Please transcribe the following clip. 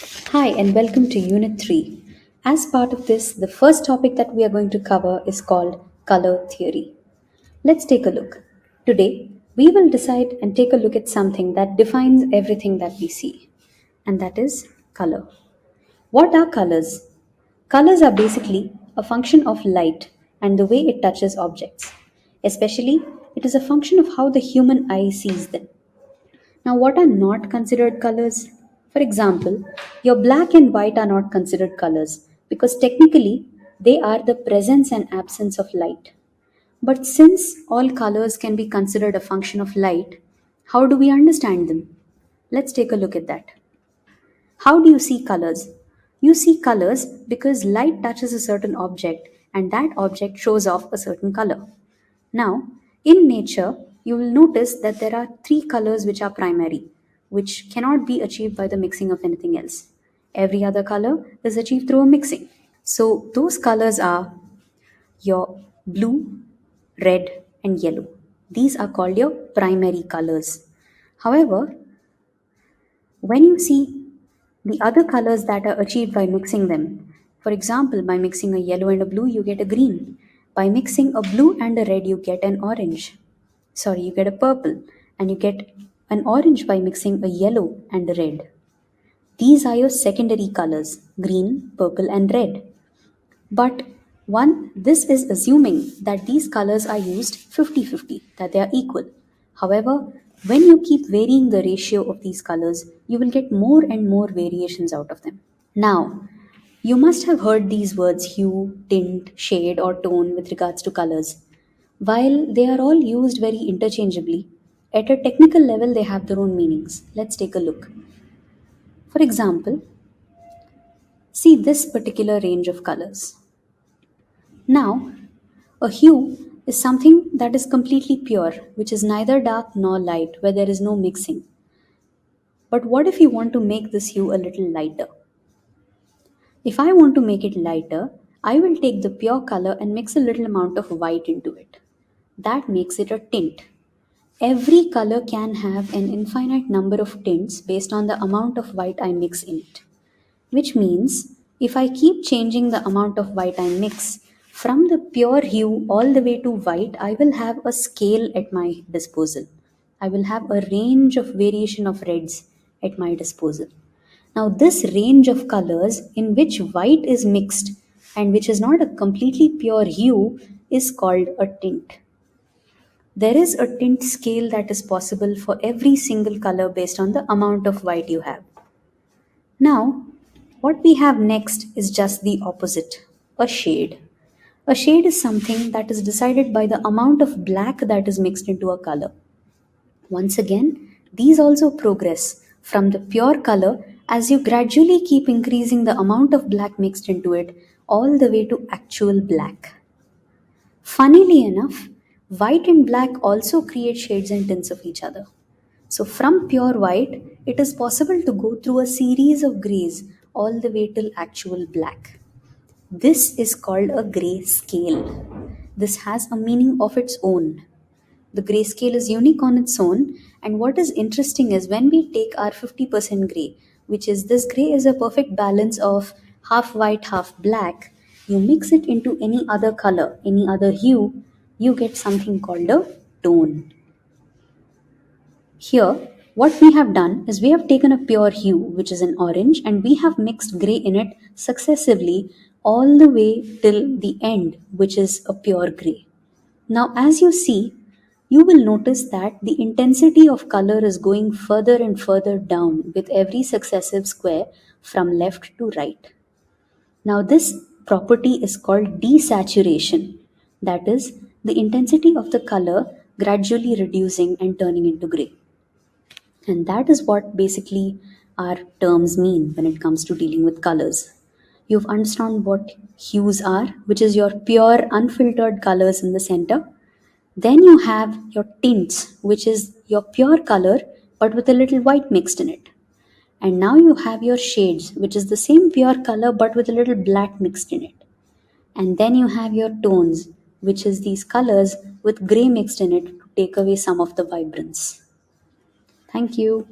Hi, and welcome to Unit 3. As part of this, the first topic that we are going to cover is called color theory. Let's take a look. Today, we will decide and take a look at something that defines everything that we see, and that is color. What are colors? Colors are basically a function of light and the way it touches objects. Especially, it is a function of how the human eye sees them. Now, what are not considered colors? For example, your black and white are not considered colors because technically they are the presence and absence of light. But since all colors can be considered a function of light, how do we understand them? Let's take a look at that. How do you see colors? You see colors because light touches a certain object and that object shows off a certain color. Now, in nature, you will notice that there are three colors which are primary, which cannot be achieved by the mixing of anything else. Every other color is achieved through a mixing. So, those colors are your blue, red, and yellow. These are called your primary colors. However, when you see the other colors that are achieved by mixing them, for example, by mixing a yellow and a blue, you get a green. By mixing a blue and a red, you get an orange. Sorry, you get a purple. And you get an orange by mixing a yellow and a red. These are your secondary colors green, purple, and red. But this is assuming that these colors are used 50-50, that they are equal. However, when you keep varying the ratio of these colors, you will get more and more variations out of them. Now, you must have heard these words hue, tint, shade, or tone with regards to colors. While they are all used very interchangeably, at a technical level they have their own meanings. Let's take a look. For example, see this particular range of colors. Now, a hue is something that is completely pure, which is neither dark nor light, where there is no mixing. But what if you want to make this hue a little lighter? If I want to make it lighter, I will take the pure color and mix a little amount of white into it. That makes it a tint. Every color can have an infinite number of tints based on the amount of white I mix in it. Which means if I keep changing the amount of white I mix from the pure hue all the way to white, I will have a scale at my disposal. I will have a range of variation of reds at my disposal. Now, this range of colors in which white is mixed and which is not a completely pure hue is called a tint. There is a tint scale that is possible for every single color based on the amount of white you have. Now, what we have next is just the opposite, a shade. A shade is something that is decided by the amount of black that is mixed into a color. Once again, these also progress from the pure color as you gradually keep increasing the amount of black mixed into it all the way to actual black. Funnily enough, white and black also create shades and tints of each other. So, from pure white, it is possible to go through a series of grays all the way till actual black. This is called a gray scale. This has a meaning of its own. The grayscale is unique on its own, and what is interesting is when we take our 50% gray, which is this gray is a perfect balance of half white, half black, you mix it into any other color, any other hue, you get something called a tone. Here, what we have done is we have taken a pure hue, which is an orange, and we have mixed grey in it successively all the way till the end, which is a pure grey. Now, as you see, you will notice that the intensity of color is going further and further down with every successive square from left to right. Now, this property is called desaturation. That is, the intensity of the color gradually reducing and turning into gray. And that is what basically our terms mean when it comes to dealing with colors. You've understood what hues are, which is your pure, unfiltered colors in the center. Then you have your tints, which is your pure color but with a little white mixed in it. And now you have your shades, which is the same pure color but with a little black mixed in it. And then you have your tones, which is these colors with gray mixed in it to take away some of the vibrance. Thank you.